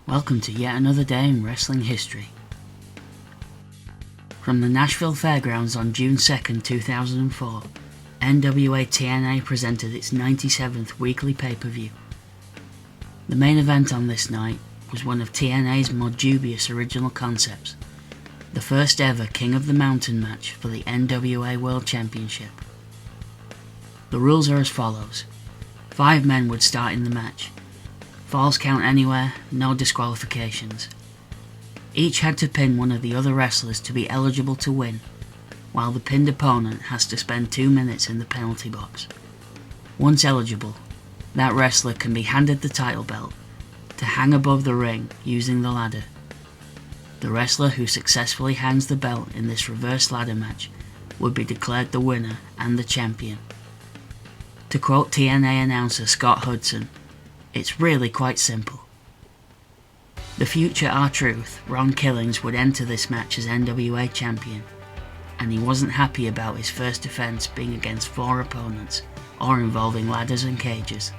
Welcome to yet another day in wrestling history. From the Nashville Fairgrounds on June 2nd, 2004, NWA TNA presented its 97th weekly pay-per-view. The main event on this night was one of TNA's more dubious original concepts, the first ever King of the Mountain match for the NWA World Championship. The rules are as follows. 5 men would start in the match. Falls count anywhere, no disqualifications. Each had to pin one of the other wrestlers to be eligible to win, while the pinned opponent has to spend 2 minutes in the penalty box. Once eligible, that wrestler can be handed the title belt to hang above the ring using the ladder. The wrestler who successfully hangs the belt in this reverse ladder match would be declared the winner and the champion. To quote TNA announcer Scott Hudson, "It's really quite simple." The future R-Truth, Ron Killings, would enter this match as NWA champion, and he wasn't happy about his first defense being against 4 opponents, or involving ladders and cages.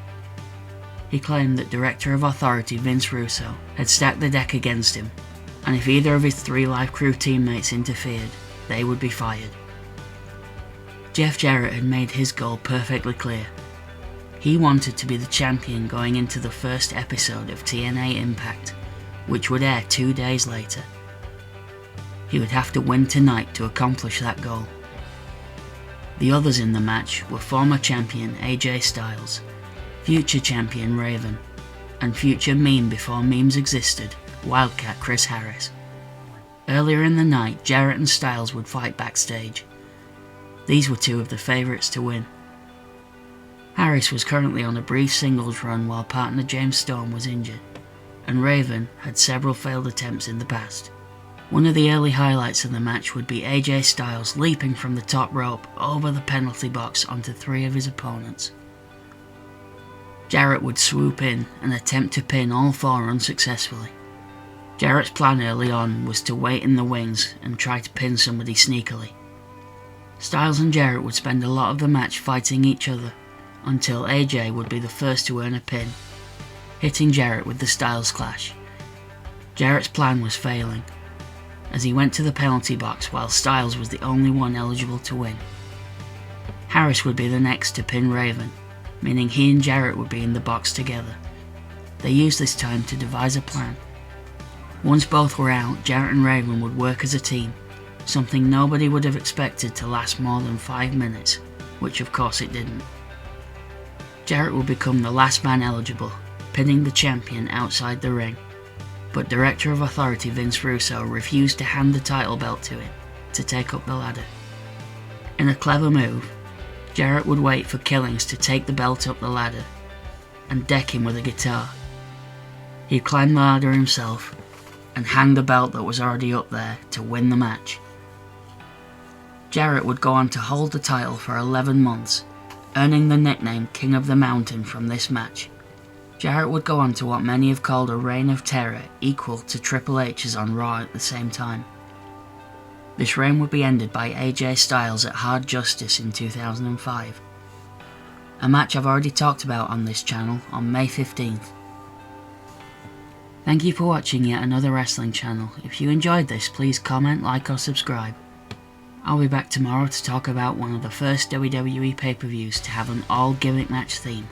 He claimed that Director of Authority Vince Russo had stacked the deck against him, and if either of his 3 Live Crew teammates interfered, they would be fired. Jeff Jarrett had made his goal perfectly clear. He wanted to be the champion going into the first episode of TNA Impact, which would air 2 days later. He would have to win tonight to accomplish that goal. The others in the match were former champion AJ Styles, future champion Raven, and future meme before memes existed, Wildcat Chris Harris. Earlier in the night, Jarrett and Styles would fight backstage. These were 2 of the favourites to win. Harris was currently on a brief singles run while partner James Storm was injured, and Raven had several failed attempts in the past. One of the early highlights of the match would be AJ Styles leaping from the top rope over the penalty box onto 3 of his opponents. Jarrett would swoop in and attempt to pin all 4 unsuccessfully. Jarrett's plan early on was to wait in the wings and try to pin somebody sneakily. Styles and Jarrett would spend a lot of the match fighting each other, until AJ would be the first to earn a pin, hitting Jarrett with the Styles Clash. Jarrett's plan was failing, as he went to the penalty box while Styles was the only one eligible to win. Harris would be the next to pin Raven, meaning he and Jarrett would be in the box together. They used this time to devise a plan. Once both were out, Jarrett and Raven would work as a team, something nobody would have expected to last more than 5 minutes, which of course it didn't. Jarrett would become the last man eligible, pinning the champion outside the ring, but Director of Authority Vince Russo refused to hand the title belt to him to take up the ladder. In a clever move, Jarrett would wait for Killings to take the belt up the ladder and deck him with a guitar. He'd climb the ladder himself and hang the belt that was already up there to win the match. Jarrett would go on to hold the title for 11 months, earning the nickname King of the Mountain from this match. Jarrett would go on to what many have called a reign of terror equal to Triple H's on Raw at the same time. This reign would be ended by AJ Styles at Hard Justice in 2005, a match I've already talked about on this channel on May 15th. Thank you for watching yet another wrestling channel. If you enjoyed this, please comment, like or subscribe. I'll be back tomorrow to talk about one of the first WWE pay-per-views to have an all-gimmick match theme.